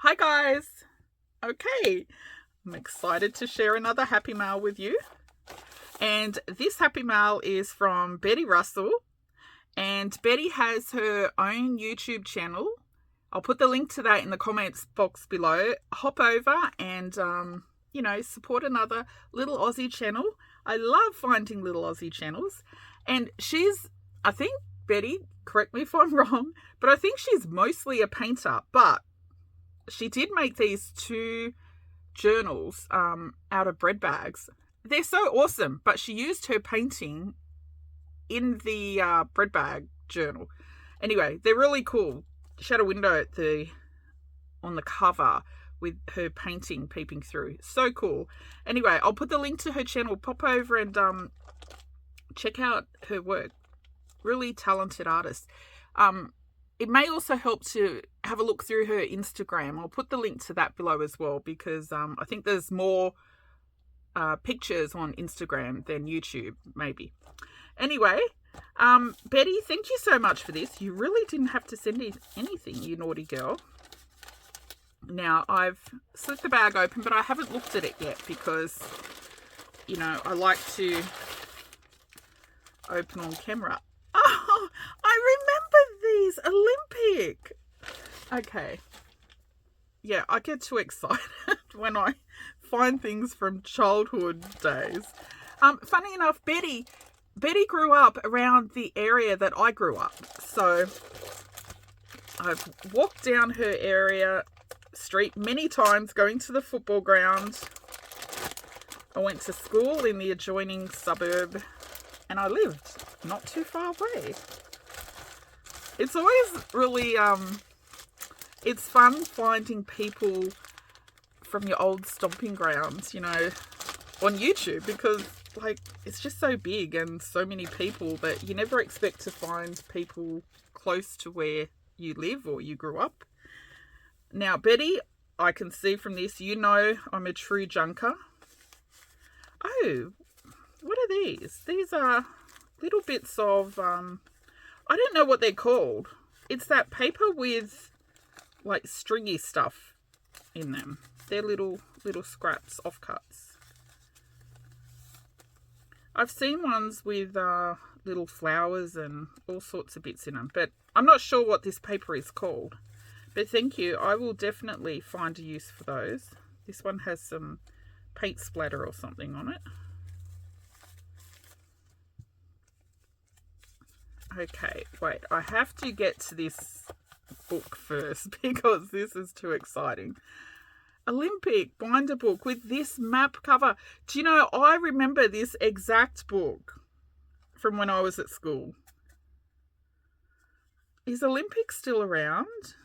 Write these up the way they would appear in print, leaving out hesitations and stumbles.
Hi guys. Okay, I'm excited to share another happy mail with you. And this happy mail is from Betty Russell. And Betty has her own YouTube channel. I'll put the link to that in the comments box below. Hop over and, support another little Aussie channel. I love finding little Aussie channels. And I think, Betty, correct me if I'm wrong, but I think she's mostly a painter. But she did make these two journals out of bread bags. They're so awesome, but she used her painting in the bread bag journal. Anyway, they're really cool. She had a window on the cover with her painting peeping through. So cool. Anyway, I'll put the link to her channel. Pop over and check out her work. Really talented artist. It may also help to have a look through her Instagram. I'll put the link to that below as well because I think there's more pictures on Instagram than YouTube, maybe. Anyway, Betty, thank you so much for this. You really didn't have to send anything, you naughty girl. Now, I've slit the bag open, but I haven't looked at it yet because, I like to open on camera. Oh, I remember these. Olympic. Okay. Yeah, I get too excited when I find things from childhood days. Funny enough, Betty grew up around the area that I grew up. So I've walked down her area street many times going to the football ground. I went to school in the adjoining suburb and I lived not too far away. It's always really, it's fun finding people from your old stomping grounds, on YouTube because, it's just so big and so many people that you never expect to find people close to where you live or you grew up. Now, Betty, I can see from this, I'm a true junker. Oh, what are these? These are little bits of, I don't know what they're called. It's that paper with, stringy stuff in them. They're little scraps, offcuts. I've seen ones with little flowers and all sorts of bits in them, but I'm not sure what this paper is called. But thank you. I will definitely find a use for those. This one has some paint splatter or something on it. Okay, wait. I have to get to this book first because this is too exciting. Olympic binder book with this map cover. Do you know, I remember this exact book from when I was at school. Is Olympic still around?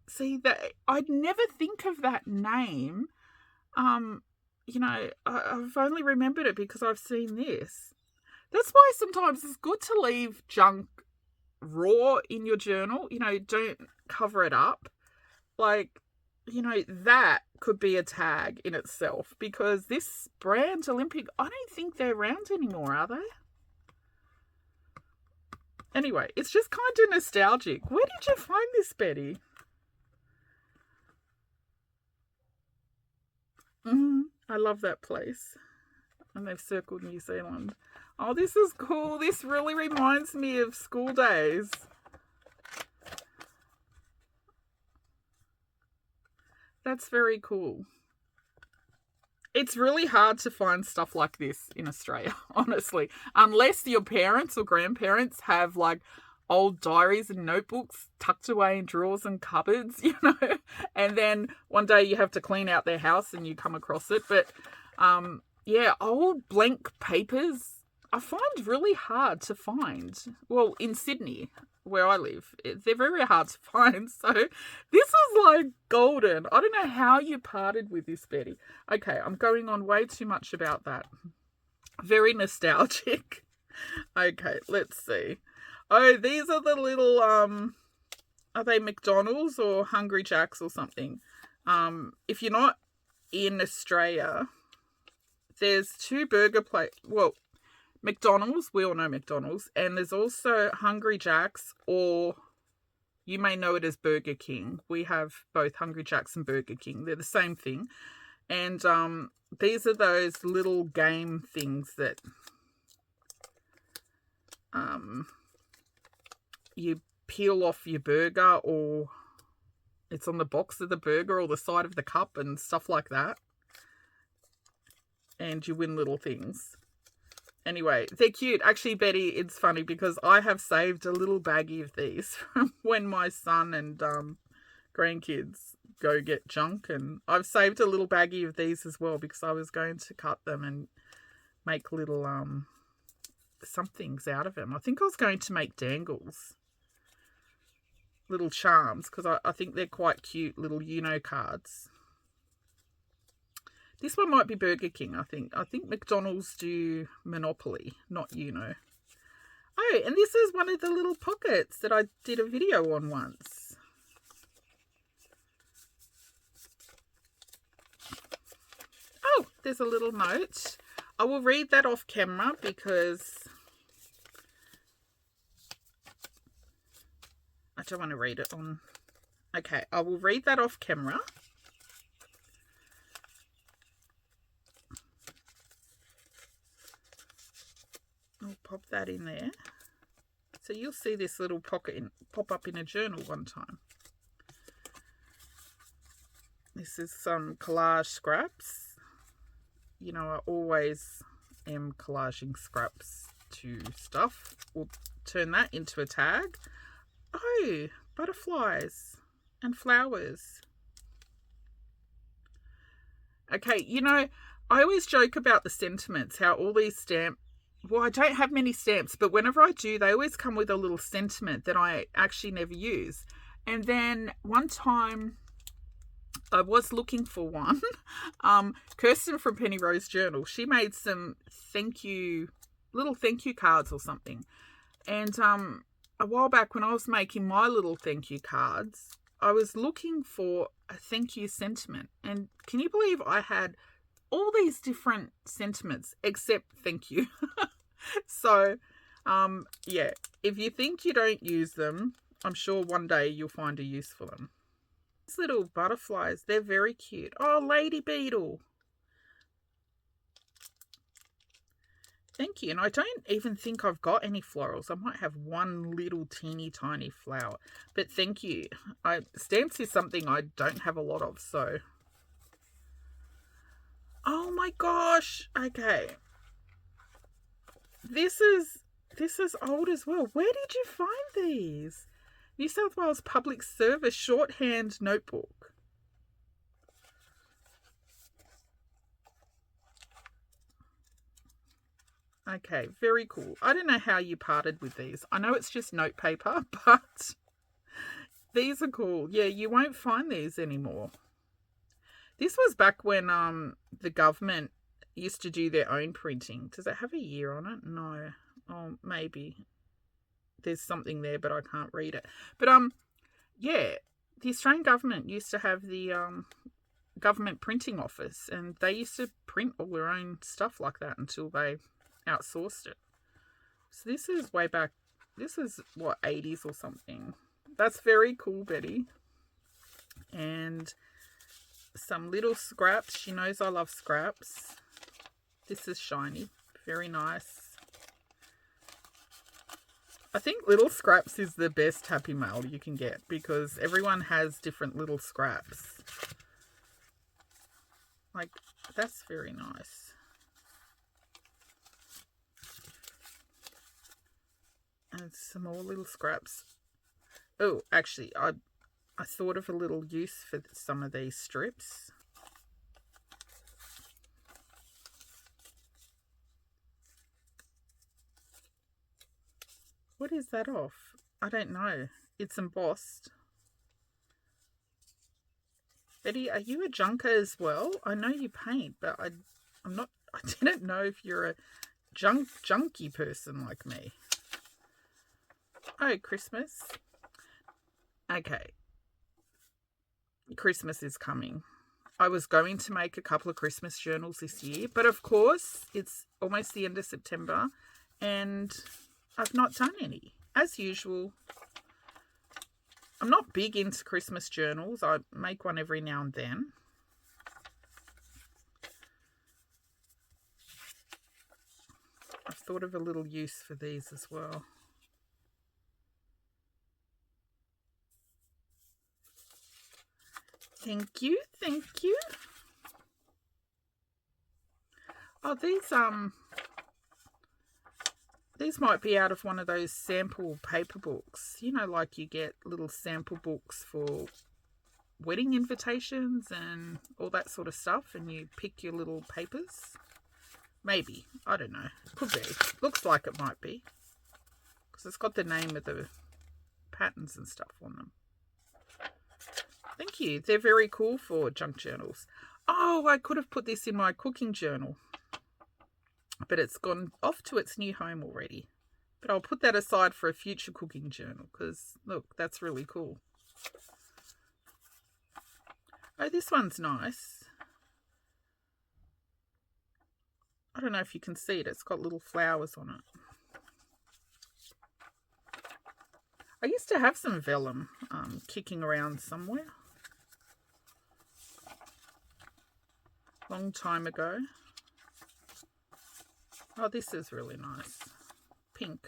See, that I'd never think of that name. I've only remembered it because I've seen this. That's why sometimes it's good to leave junk raw in your journal. Don't cover it up. That could be a tag in itself because this brand Olympic, I don't think they're around anymore, are they? Anyway, it's just kind of nostalgic. Where did you find this, Betty? I love that place. And they've circled New Zealand. Oh, this is cool. This really reminds me of school days. That's very cool. It's really hard to find stuff like this in Australia, honestly. Unless your parents or grandparents have old diaries and notebooks tucked away in drawers and cupboards, and then one day you have to clean out their house and you come across it. But old blank papers I find really hard to find. Well, in Sydney, where I live, they're very hard to find. So this is golden. I don't know how you parted with this, Betty. Okay, I'm going on way too much about that. Very nostalgic. Okay, let's see. Oh, these are the little, are they McDonald's or Hungry Jack's or something? If you're not in Australia, there's two burger places. Well, McDonald's, we all know McDonald's, and there's also Hungry Jack's or You may know it as Burger King. We have both Hungry Jack's and Burger King. They're the same thing. And these are those little game things that you peel off your burger, or it's on the box of the burger or the side of the cup and stuff like that. And you win little things. Anyway, they're cute. Actually, Betty, it's funny because I have saved a little baggie of these from when my son and grandkids go get junk. And I've saved a little baggie of these as well because I was going to cut them and make little somethings out of them. I think I was going to make dangles. Little charms, because I think they're quite cute little Uno cards. This one might be Burger King, I think. I think McDonald's do Monopoly, not Uno. Oh, and this is one of the little pockets that I did a video on once. Oh, there's a little note. I will read that off camera because I don't want to read it on. Okay, I will read that off camera. I'll pop that in there. So you'll see this little pocket pop up in a journal one time. This is some collage scraps. You know, I always am collaging scraps to stuff. We'll turn that into a tag. Oh, butterflies and flowers. Okay, you know, I always joke about the sentiments, how all these stamps, well, I don't have many stamps, but whenever I do, they always come with a little sentiment that I actually never use. And then one time I was looking for one. Kirsten from Penny Rose Journal, she made some little thank you cards or something. And a while back when I was making my little thank you cards, I was looking for a thank you sentiment. And can you believe I had all these different sentiments except thank you? So, yeah, if you think you don't use them, I'm sure one day you'll find a use for them. These little butterflies, they're very cute. Oh, lady beetle. Thank you. And I don't even think I've got any florals. I might have one little teeny tiny flower. But thank you. Stamps is something I don't have a lot of, so. Oh my gosh. Okay. This is old as well. Where did you find these? New South Wales Public Service shorthand notebook. Okay, very cool. I don't know how you parted with these. I know it's just note paper, but these are cool. Yeah, you won't find these anymore. This was back when the government used to do their own printing. Does it have a year on it? No. Oh, maybe. There's something there, but I can't read it. But yeah, the Australian government used to have the government printing office, and they used to print all their own stuff like that until they outsourced it. So this is way back. This is what, 80s or something. That's very cool, Betty. And some little scraps. She knows I love scraps. This is shiny. Very nice. I think little scraps is the best Happy Mail you can get because everyone has different little scraps. Like, that's very nice. And some more little scraps. Oh, actually, I thought of a little use for some of these strips. What is that off? I don't know. It's embossed. Betty, are you a junker as well? I know you paint, but I'm not. I didn't know if you're a junky person like me. Oh, Christmas. Okay. Christmas is coming. I was going to make a couple of Christmas journals this year, but of course, it's almost the end of September, and I've not done any. As usual, I'm not big into Christmas journals. I make one every now and then. I've thought of a little use for these as well. Thank you, thank you. Oh, these might be out of one of those sample paper books. You know, like you get little sample books for wedding invitations and all that sort of stuff, and you pick your little papers. Maybe. I don't know. Could be. Looks like it might be. Because it's got the name of the patterns and stuff on them. Thank you. They're very cool for junk journals. Oh, I could have put this in my cooking journal. But it's gone off to its new home already. But I'll put that aside for a future cooking journal. Because, look, that's really cool. Oh, this one's nice. I don't know if you can see it. It's got little flowers on it. I used to have some vellum kicking around somewhere. Long time ago. Oh, this is really nice. Pink.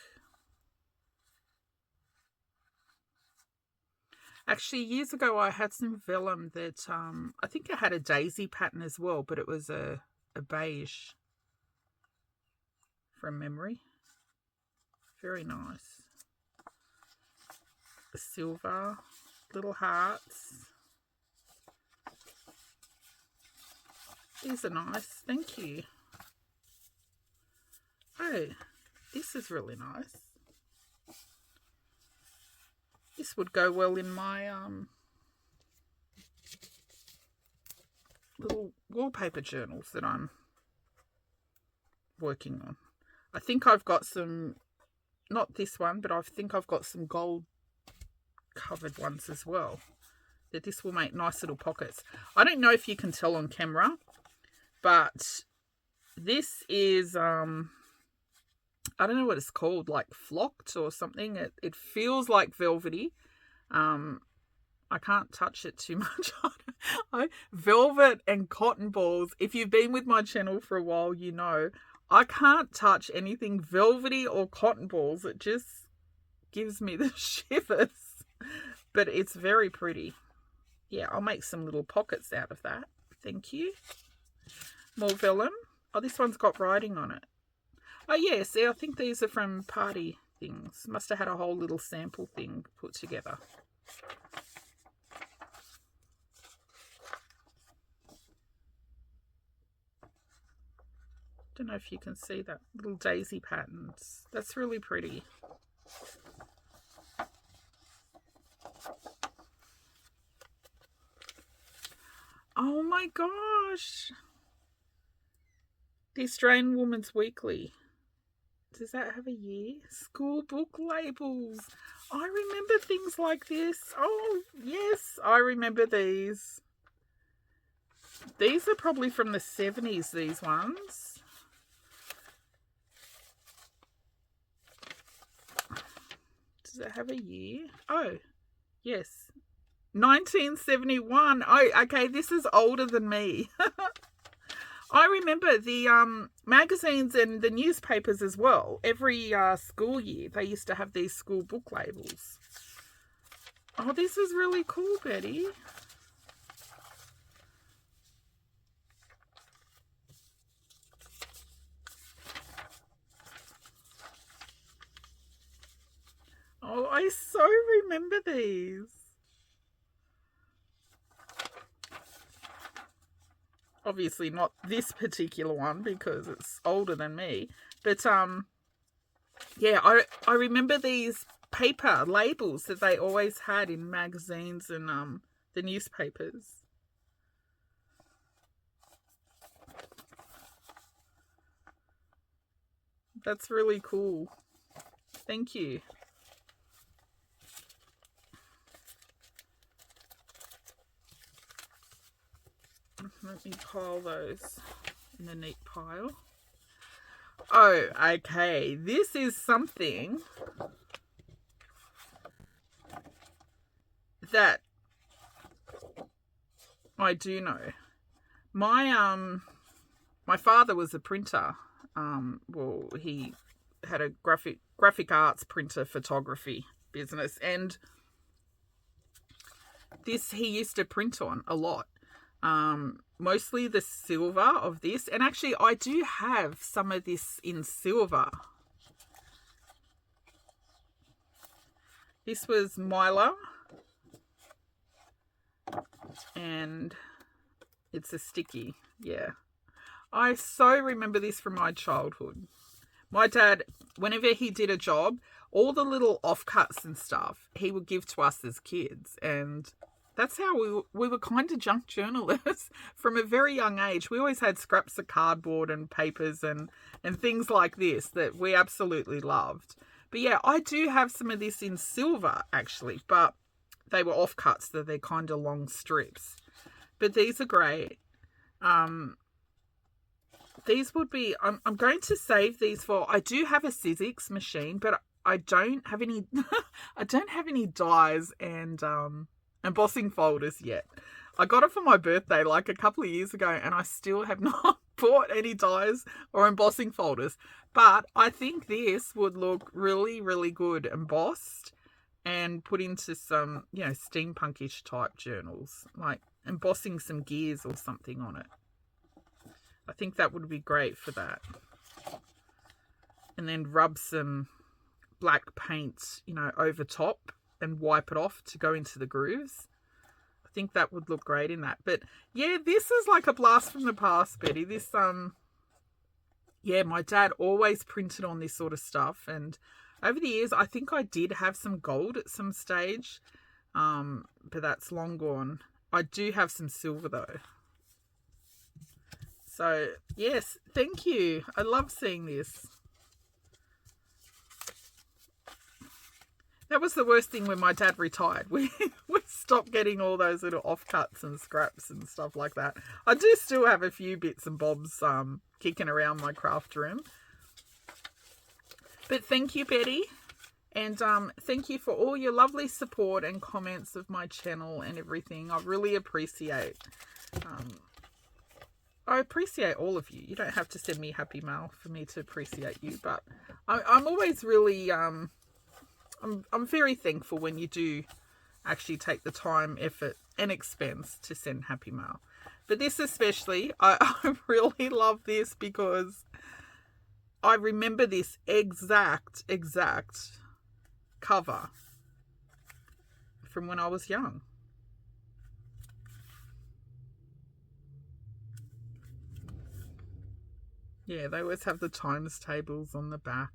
Actually, years ago I had some vellum that, I think it had a daisy pattern as well, but it was a beige. From memory. Very nice. Silver, little hearts. These are nice, thank you. Oh, this is really nice. This would go well in my little wallpaper journals that I'm working on. I think I've got some, not this one, but I think I've got some gold covered ones as well. That this will make nice little pockets. I don't know if you can tell on camera, but this is, I don't know what it's called, like flocked or something. It feels like velvety. I can't touch it too much. Velvet and cotton balls. If you've been with my channel for a while, you know I can't touch anything velvety or cotton balls. It just gives me the shivers. But it's very pretty. Yeah, I'll make some little pockets out of that. Thank you. More vellum. Oh, this one's got writing on it. Oh, yeah, see, I think these are from party things. Must have had a whole little sample thing put together. Don't know if you can see that. Little daisy patterns. That's really pretty. Oh my gosh. The Australian Woman's Weekly. Does that have a year? School book labels. I remember things like this. Oh, yes, I remember these. These are probably from the 70s, these ones. Does it have a year? Oh, yes. 1971. Oh, okay, this is older than me. I remember the magazines and the newspapers as well. Every school year, they used to have these school book labels. Oh, this is really cool, Betty. Oh, I so remember these. Obviously not this particular one because it's older than me. But, yeah, I remember these paper labels that they always had in magazines and the newspapers. That's really cool. Thank you. Let me pile those in a neat pile. Oh, okay. This is something that I do know. My father was a printer. Well, he had a graphic arts printer photography business, and this he used to print on a lot. Mostly the silver of this, and actually I do have some of this in silver. This was Myla, and it's a sticky. Yeah, I so remember this from my childhood. My dad, whenever he did a job, all the little offcuts and stuff he would give to us as kids, and that's how we were kind of junk journalists from a very young age. We always had scraps of cardboard and papers and things like this that we absolutely loved. But yeah, I do have some of this in silver actually, but they were offcuts, so they're kind of long strips. But these are great. These would be, I'm going to save these for, I do have a Sizzix machine, but I don't have any, I don't have any dies and embossing folders yet. I got it for my birthday like a couple of years ago, and I still have not bought any dies or embossing folders. But I think this would look really, really good embossed and put into some, you know, steampunkish type journals, like embossing some gears or something on it. I think that would be great for that. And then rub some black paint, you know, over top and wipe it off to go into the grooves. I think that would look great in that. But yeah, this is like a blast from the past, Betty. This yeah, my dad always printed on this sort of stuff, and over the years I think I did have some gold at some stage, but that's long gone. I do have some silver though. So yes, thank you. I love seeing this. That was the worst thing when my dad retired. We stopped getting all those little offcuts and scraps and stuff like that. I do still have a few bits and bobs kicking around my craft room. But thank you, Betty. And thank you for all your lovely support and comments of my channel and everything. I really appreciate I appreciate all of you. You don't have to send me happy mail for me to appreciate you, but I'm always really I'm very thankful when you do actually take the time, effort and expense to send happy mail. But this especially, I really love this because I remember this exact cover from when I was young. Yeah, they always have the times tables on the back.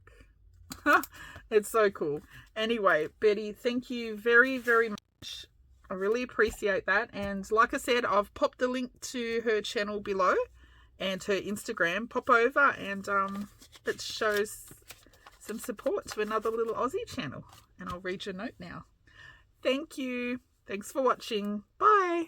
It's so cool. Anyway, Betty, thank you very, very much. I really appreciate that. And like I said, I've popped the link to her channel below and her Instagram. Pop over and it shows some support to another little Aussie channel. And I'll read your note now. Thank you. Thanks for watching. Bye.